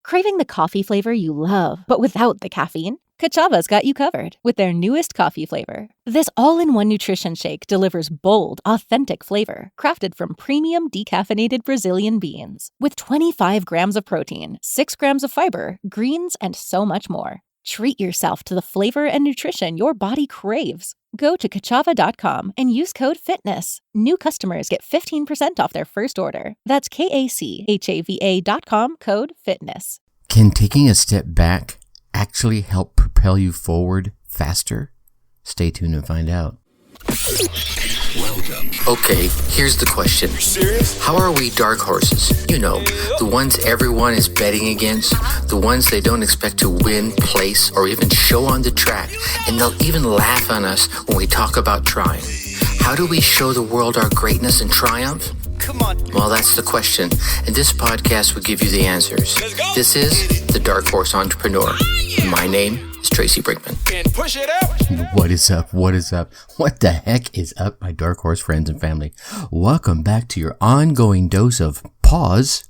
Craving the coffee flavor you love, but without the caffeine? Kachava's got you covered with their newest coffee flavor. This all-in-one nutrition shake delivers bold, authentic flavor, crafted from premium decaffeinated Brazilian beans. With 25 grams of protein, 6 grams of fiber, greens, and so much more. Treat yourself to the flavor and nutrition your body craves. Go to kachava.com and use code FITNESS. New customers get 15% off their first order. That's KACHAVA.com, code FITNESS. Can taking a step back actually help propel you forward faster? Stay tuned and find out. Welcome. Okay, here's the question. Serious? How are we dark horses? You know, the ones everyone is betting against, the ones they don't expect to win, place, or even show on the track, and they'll even laugh on us when we talk about trying. How do we show the world our greatness and triumph? Come on. Well, that's the question, and this podcast will give you the answers. Let's go. This is The Dark Horse Entrepreneur. My name is Tracy Brinkman. And push it out. What is up? What is up? What the heck is up, my Dark Horse friends and family? Welcome back to your ongoing dose of pause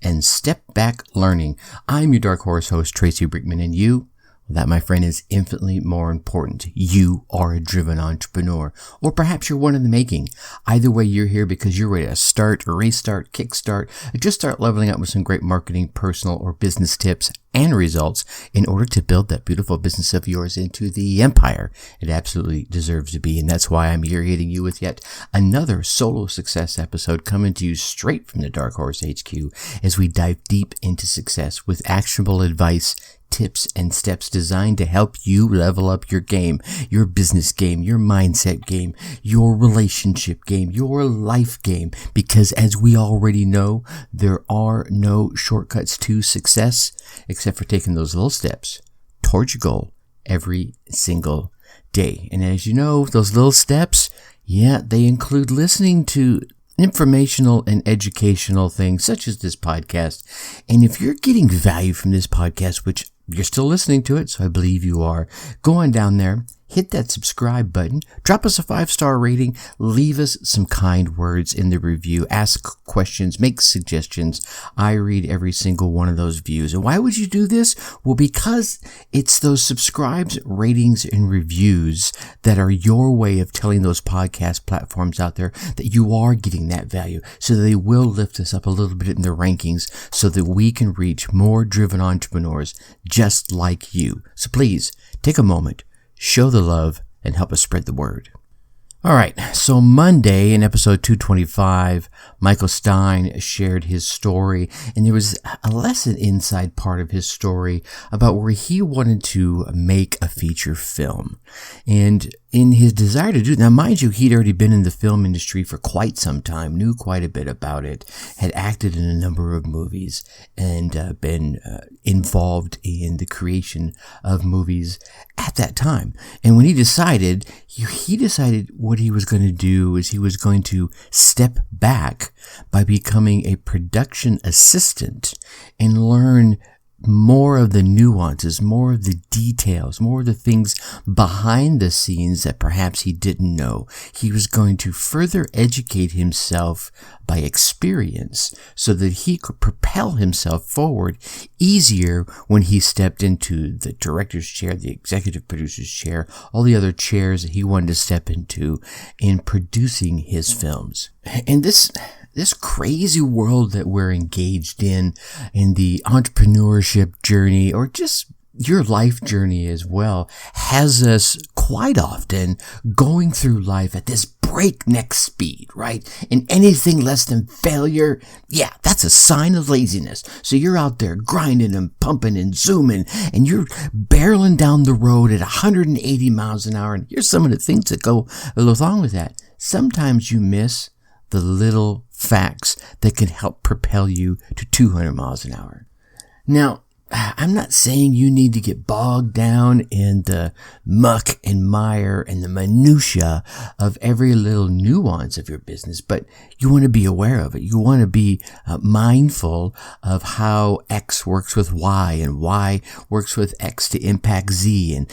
and step back learning. I'm your Dark Horse host, Tracy Brinkman, and you, that, my friend, is infinitely more important. You are a driven entrepreneur, or perhaps you're one in the making. Either way, you're here because you're ready to start, restart, kickstart, or just start leveling up with some great marketing, personal, or business tips and results in order to build that beautiful business of yours into the empire it absolutely deserves to be. And that's why I'm here hitting you with yet another solo success episode coming to you straight from the Dark Horse HQ as we dive deep into success with actionable advice, tips, and steps designed to help you level up your game, your business game, your mindset game, your relationship game, your life game. Because as we already know, there are no shortcuts to success except for taking those little steps towards your goal every single day. And as you know, those little steps, they include listening to informational and educational things such as this podcast. And if you're getting value from this podcast, which you're still listening to it, so I believe you are, go on down there, hit that subscribe button, drop us a 5-star rating, leave us some kind words in the review, ask questions, make suggestions. I read every single one of those views. And why would you do this? Well, because it's those subscribes, ratings, and reviews that are your way of telling those podcast platforms out there that you are getting that value, so they will lift us up a little bit in the rankings so that we can reach more driven entrepreneurs just like you. So please take a moment, show the love, and help us spread the word. All right, so Monday in episode 225, Michael Stein shared his story, and there was a lesson inside part of his story about where he wanted to make a feature film. And in his desire to do it, now mind you, he'd already been in the film industry for quite some time, knew quite a bit about it, had acted in a number of movies, and been involved in the creation of movies at that time. And when he decided what he was going to do is he was going to step back by becoming a production assistant and learn more of the nuances, more of the details, more of the things behind the scenes that perhaps he didn't know. He was going to further educate himself by experience so that he could propel himself forward easier when he stepped into the director's chair, the executive producer's chair, all the other chairs that he wanted to step into in producing his films. And this crazy world that we're engaged in the entrepreneurship journey, or just your life journey as well, has us quite often going through life at this breakneck speed, right? And anything less than failure, that's a sign of laziness. So you're out there grinding and pumping and zooming, and you're barreling down the road at 180 miles an hour. And here's some of the things that go along with that. Sometimes you miss the little facts that can help propel you to 200 miles an hour. Now, I'm not saying you need to get bogged down in the muck and mire and the minutia of every little nuance of your business, but you want to be aware of it. You want to be mindful of how X works with Y and Y works with X to impact Z, and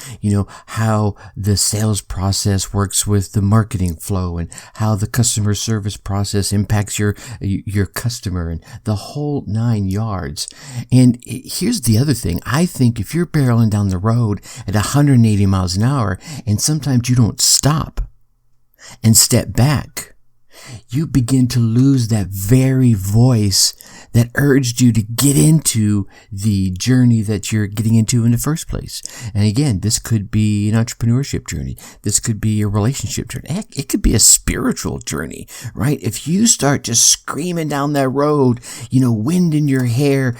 how the sales process works with the marketing flow, and how the customer service process impacts your customer, and the whole 9 yards. And here's the other thing. I think if you're barreling down the road at 180 miles an hour and sometimes you don't stop and step back, you begin to lose that very voice that urged you to get into the journey that you're getting into in the first place. And again, this could be an entrepreneurship journey. This could be a relationship journey. Heck, it could be a spiritual journey, right? If you start just screaming down that road, wind in your hair,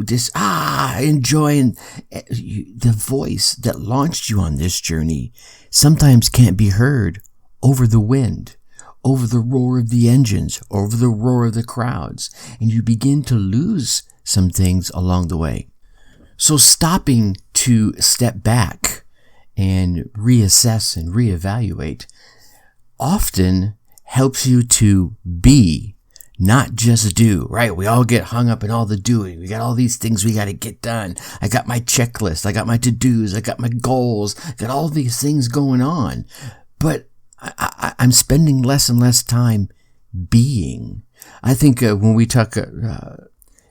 just, enjoying the voice that launched you on this journey sometimes can't be heard over the wind, over the roar of the engines, over the roar of the crowds, and you begin to lose some things along the way. So stopping to step back and reassess and reevaluate often helps you to be, not just do, right? We all get hung up in all the doing. We got all these things we got to get done. I got my checklist. I got my to-dos. I got my goals. Got all these things going on. But I'm spending less and less time being. I think when we talk,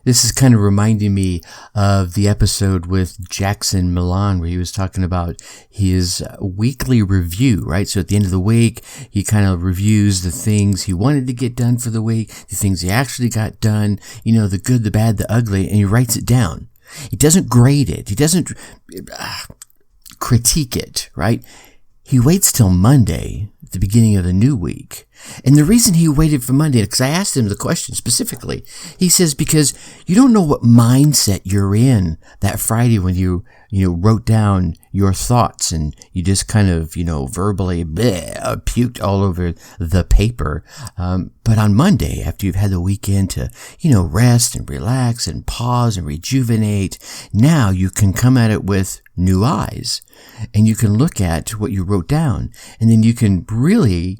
this is kind of reminding me of the episode with Jackson Milan where he was talking about his weekly review, right? So at the end of the week, he kind of reviews the things he wanted to get done for the week, the things he actually got done, the good, the bad, the ugly, and he writes it down. He doesn't grade it. He doesn't critique it, right? He waits till Monday, at the beginning of the new week. And the reason he waited for Monday, because I asked him the question specifically, he says, because you don't know what mindset you're in that Friday when you wrote down your thoughts and you just kind of, verbally puked all over the paper. But on Monday, after you've had the weekend to, rest and relax and pause and rejuvenate, now you can come at it with new eyes and you can look at what you wrote down, and then you can really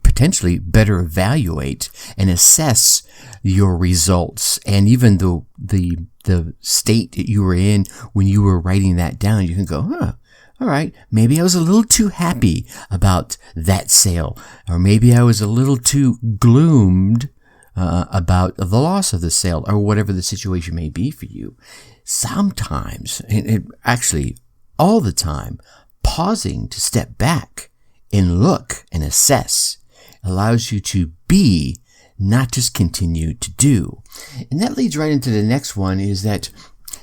potentially better evaluate and assess your results, and even the state that you were in when you were writing that down. You can go, all right, maybe I was a little too happy about that sale, or maybe I was a little too gloomed about the loss of the sale, or whatever the situation may be for you. Sometimes, and actually all the time, pausing to step back and look and assess allows you to be, not just continue to do. And that leads right into the next one, is that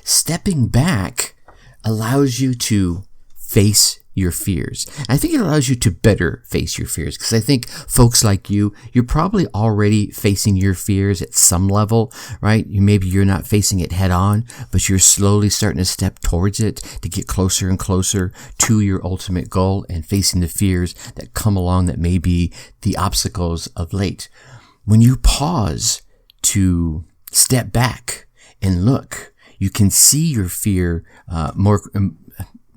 stepping back allows you to face your fears. I think it allows you to better face your fears, because I think folks like you're probably already facing your fears at some level, right? Maybe you're not facing it head on, but you're slowly starting to step towards it to get closer and closer to your ultimate goal, and facing the fears that come along that may be the obstacles of late. When you pause to step back and look, you can see your fear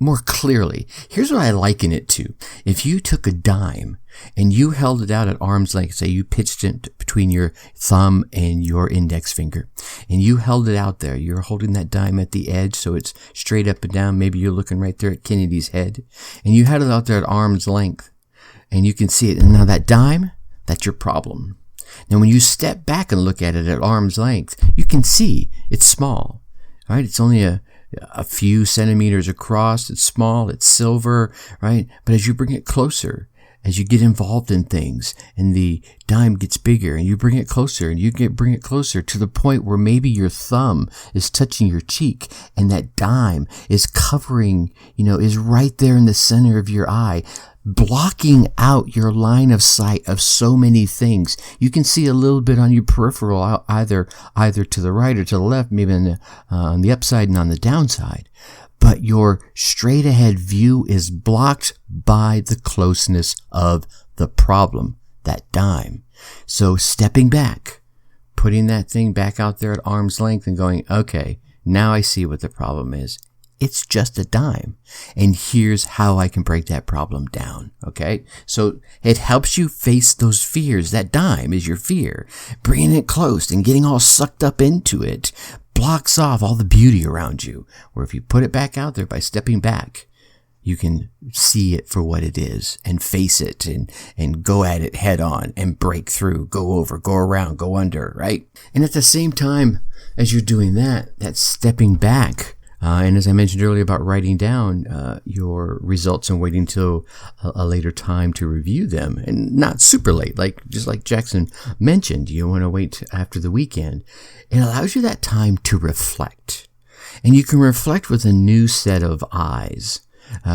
more clearly. Here's what I liken it to. If you took a dime and you held it out at arm's length, say you pitched it between your thumb and your index finger, and you held it out there, you're holding that dime at the edge so it's straight up and down. Maybe you're looking right there at Kennedy's head, and you had it out there at arm's length and you can see it. And now that dime, that's your problem. Now when you step back and look at it at arm's length, you can see it's small, right? It's only a few centimeters across. It's small. It's silver, right? But as you bring it closer, as you get involved in things, and the dime gets bigger, and you bring it closer, and bring it closer to the point where maybe your thumb is touching your cheek, and that dime is covering, is right there in the center of your eye, blocking out your line of sight of so many things. You can see a little bit on your peripheral, either to the right or to the left, maybe on the upside and on the downside. But your straight ahead view is blocked by the closeness of the problem, that dime. So stepping back, putting that thing back out there at arm's length and going, okay, Now I see what the problem is. It's just a dime. And here's how I can break that problem down. Okay. So it helps you face those fears. That dime is your fear. Bringing it close and getting all sucked up into it blocks off all the beauty around you. Or if you put it back out there by stepping back, you can see it for what it is and face it and go at it head on and break through, go over, go around, go under, right? And at the same time as you're doing that, that's stepping back. And as I mentioned earlier about writing down your results and waiting till a later time to review them, and not super late, just like Jackson mentioned, you want to wait after the weekend. It allows you that time to reflect, and you can reflect with a new set of eyes.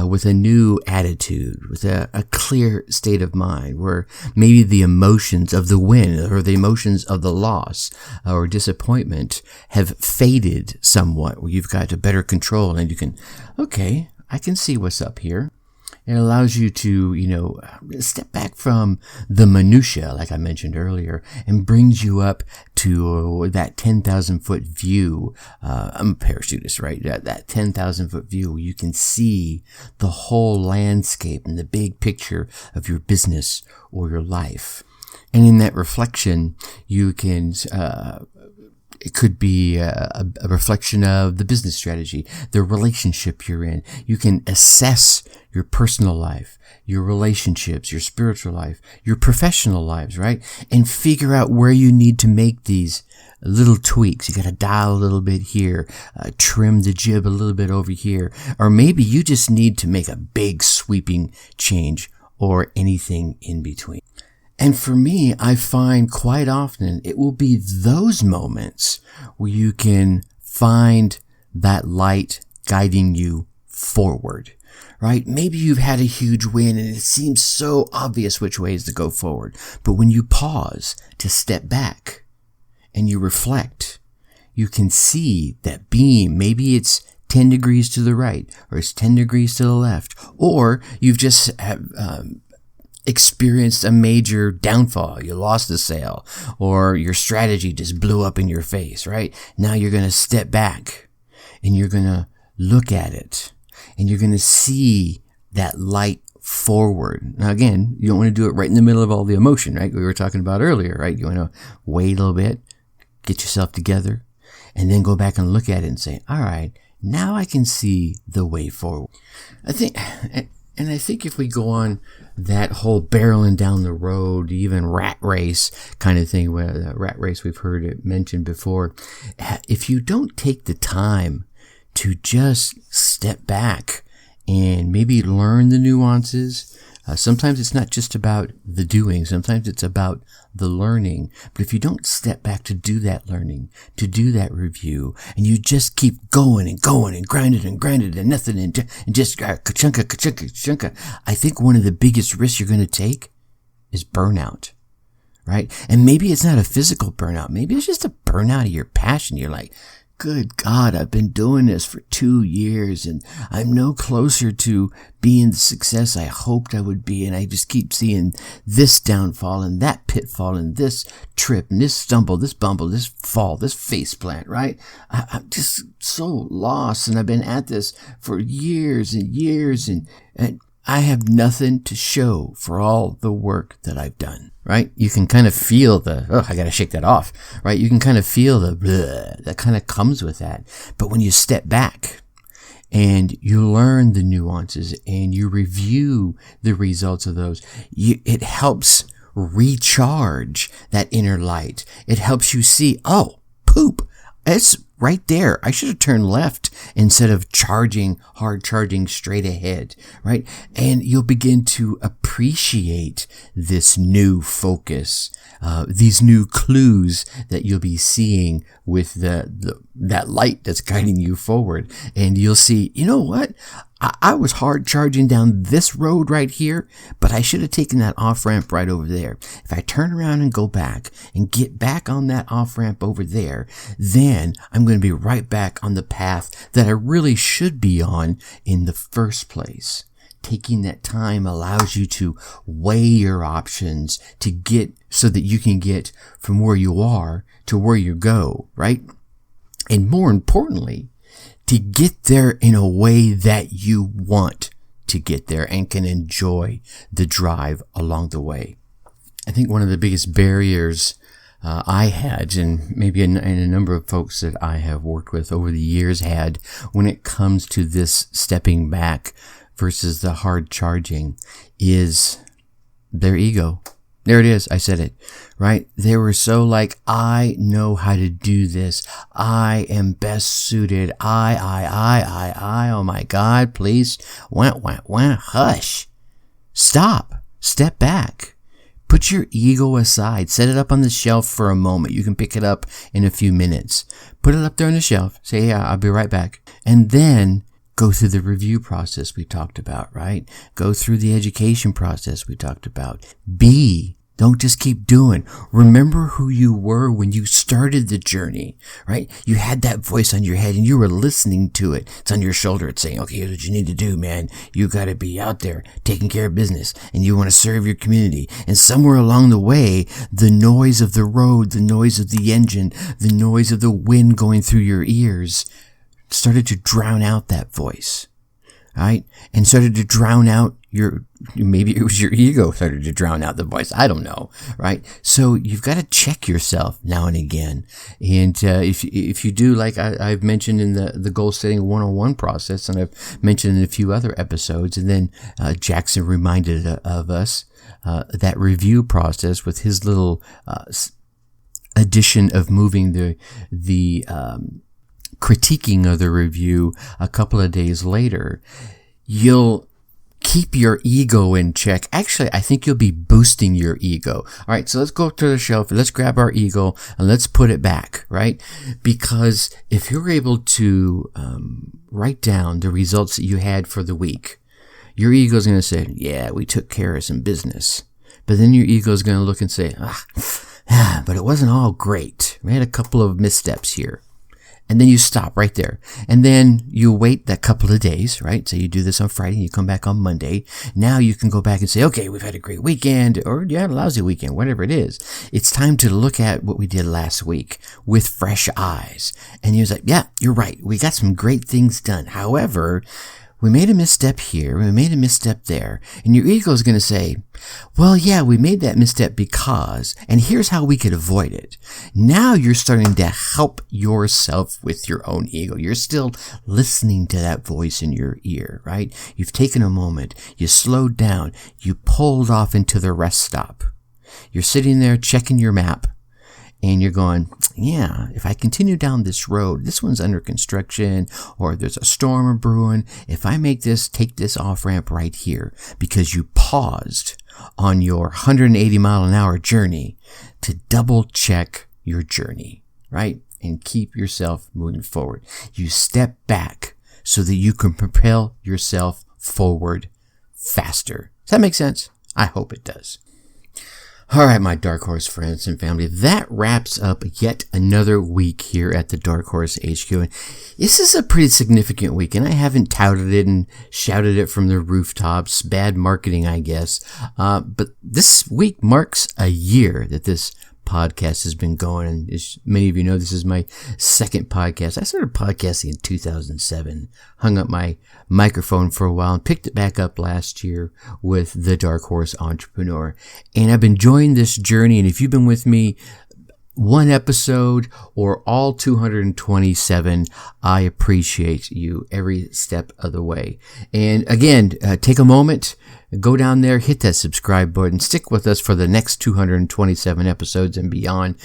With a new attitude, with a clear state of mind, where maybe the emotions of the win or the emotions of the loss or disappointment have faded somewhat, where you've got a better control and you can, okay, I can see what's up here. It allows you to, step back from the minutia, like I mentioned earlier, and brings you up to that 10,000 foot view. I'm a parachutist, right? That 10,000 foot view where you can see the whole landscape and the big picture of your business or your life. And in that reflection, you can, it could be a reflection of the business strategy, the relationship you're in. You can assess your personal life, your relationships, your spiritual life, your professional lives, right? And figure out where you need to make these little tweaks. You got to dial a little bit here, trim the jib a little bit over here, or maybe you just need to make a big sweeping change or anything in between. And for me, I find quite often it will be those moments where you can find that light guiding you forward, right? Maybe you've had a huge win and it seems so obvious which ways to go forward. But when you pause to step back and you reflect, you can see that beam. Maybe it's 10 degrees to the right, or it's 10 degrees to the left, or you've just experienced a major downfall. You lost the sale, or your strategy just blew up in your face, right? Now you're going to step back and you're going to look at it and you're going to see that light forward. Now again, you don't want to do it right in the middle of all the emotion, right? We were talking about earlier, right? You want to wait a little bit, get yourself together, and then go back and look at it and say, all right, now I can see the way forward. I think if we go on that whole barreling down the road, even rat race kind of thing, where rat race, we've heard it mentioned before. If you don't take the time to just step back and maybe learn the nuances, sometimes it's not just about the doing. Sometimes it's about the learning. But if you don't step back to do that learning, to do that review, and you just keep going and going and grinding and nothing and just ka-chunka, I think one of the biggest risks you're going to take is burnout, right? And maybe it's not a physical burnout. Maybe it's just a burnout of your passion. You're like, good God, I've been doing this for 2 years and I'm no closer to being the success I hoped I would be. And I just keep seeing this downfall and that pitfall and this trip and this stumble, this bumble, this fall, this face plant, right? I'm just so lost, and I've been at this for years and years, and I have nothing to show for all the work that I've done, right? You can kind of feel I got to shake that off, right? You can kind of feel the bleh that kind of comes with that. But when you step back and you learn the nuances and you review the results of those, it helps recharge that inner light. It helps you see, oh, poop, it's right there. I should have turned left instead of hard charging straight ahead, right? And you'll begin to appreciate this new focus, these new clues that you'll be seeing with that light that's guiding you forward. And you'll see, you know what? I was hard charging down this road right here, but I should have taken that off ramp right over there. If I turn around and go back and get back on that off ramp over there, then I'm going to be right back on the path that I really should be on in the first place. Taking that time allows you to weigh your options to get so that you can get from where you are to where you go, right? And more importantly, to get there in a way that you want to get there and can enjoy the drive along the way. I think one of the biggest barriers I had, and maybe a number of folks that I have worked with over the years had, when it comes to this stepping back versus the hard charging, is their ego. There it is. I said it, right? They were so like, I know how to do this. I am best suited. I. Oh my God, please. Wah, hush. Stop. Step back. Put your ego aside. Set it up on the shelf for a moment. You can pick it up in a few minutes. Put it up there on the shelf. Say, yeah, I'll be right back. And then go through the review process we talked about, right? Go through the education process we talked about. Don't just keep doing. Remember who you were when you started the journey, right? You had that voice on your head and you were listening to it. It's on your shoulder. It's saying, okay, here's what you need to do, man. You got to be out there taking care of business and you want to serve your community. And somewhere along the way, the noise of the road, the noise of the engine, the noise of the wind going through your ears started to drown out that voice, right? And started to drown out maybe it was your ego started to drown out the voice. I don't know, right? So you've got to check yourself now and again. And if you do, like I've mentioned in the goal setting 101 process, and I've mentioned in a few other episodes, and then Jackson reminded of us that review process with his little addition of moving the critiquing of the review a couple of days later. You'll keep your ego in check. Actually, I think you'll be boosting your ego. All right, so let's go to the shelf. Let's grab our ego and let's put it back, right? Because if you're able to write down the results that you had for the week, your ego is going to say, yeah, we took care of some business. But then your ego is going to look and say, but it wasn't all great. We had a couple of missteps here. And then you stop right there. And then you wait that couple of days, right? So you do this on Friday and you come back on Monday. Now you can go back and say, okay, we've had a great weekend, or you had a lousy weekend, whatever it is. It's time to look at what we did last week with fresh eyes. And you're like, yeah, you're right. We got some great things done. However, we made a misstep here, we made a misstep there, and your ego is going to say, well, yeah, we made that misstep because, and here's how we could avoid it. Now you're starting to help yourself with your own ego. You're still listening to that voice in your ear, right? You've taken a moment, you slowed down, you pulled off into the rest stop. You're sitting there checking your map, and you're going, yeah, if I continue down this road, this one's under construction, or there's a storm brewing. If I take this off ramp right here, because you paused on your 180 mile an hour journey to double check your journey, right? And keep yourself moving forward. You step back so that you can propel yourself forward faster. Does that make sense? I hope it does. All right, my Dark Horse friends and family, that wraps up yet another week here at the Dark Horse HQ. And this is a pretty significant week, and I haven't touted it and shouted it from the rooftops. Bad marketing, I guess. But this week marks a year that this podcast has been going. And as many of you know, this is my second podcast. I started podcasting in 2007, hung up my microphone for a while and picked it back up last year with the Dark Horse Entrepreneur. And I've been enjoying this journey. And if you've been with me one episode or all 227, I appreciate you every step of the way. And again, take a moment, go down there, hit that subscribe button, stick with us for the next 227 episodes and beyond.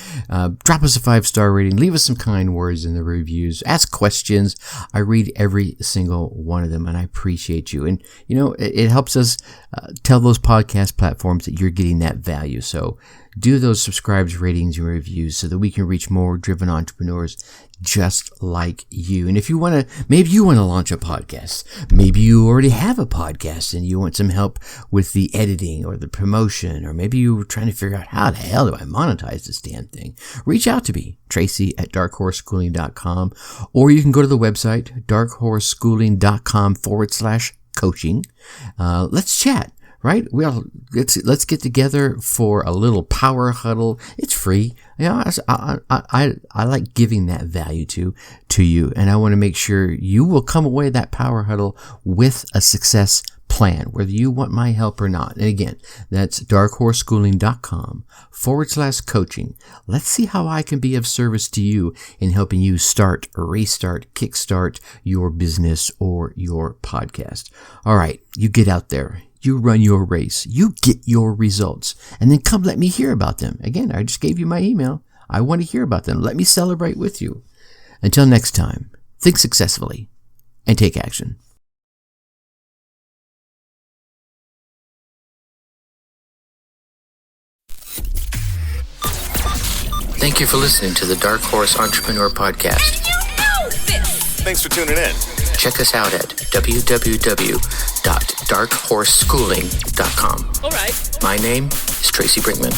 Drop us a 5-star rating, leave us some kind words in the reviews, ask questions. I read every single one of them, and I appreciate you. And, you know, it helps us tell those podcast platforms that you're getting that value. So do those subscribes, ratings, and reviews so that we can reach more driven entrepreneurs just like you. And if you want to, maybe you want to launch a podcast. Maybe you already have a podcast and you want some help with the editing or the promotion, or maybe you were trying to figure out how the hell do I monetize this damn thing. Reach out to me, Tracy at darkhorseschooling.com, or you can go to the website, darkhorseschooling.com/coaching. Let's chat. right? Let's get together for a little power huddle. It's free. I like giving that value to you, and I want to make sure you will come away that power huddle with a success plan, whether you want my help or not. And again, that's darkhorseschooling.com/coaching. Let's see how I can be of service to you in helping you start, restart, kickstart your business or your podcast. All right, you get out there. You run your race. You get your results. And then come let me hear about them. Again, I just gave you my email. I want to hear about them. Let me celebrate with you. Until next time, think successfully and take action. Thank you for listening to the Dark Horse Entrepreneur Podcast. Thanks for tuning in. Check us out at www.darkhorseschooling.com. All right. My name is Tracy Brinkman.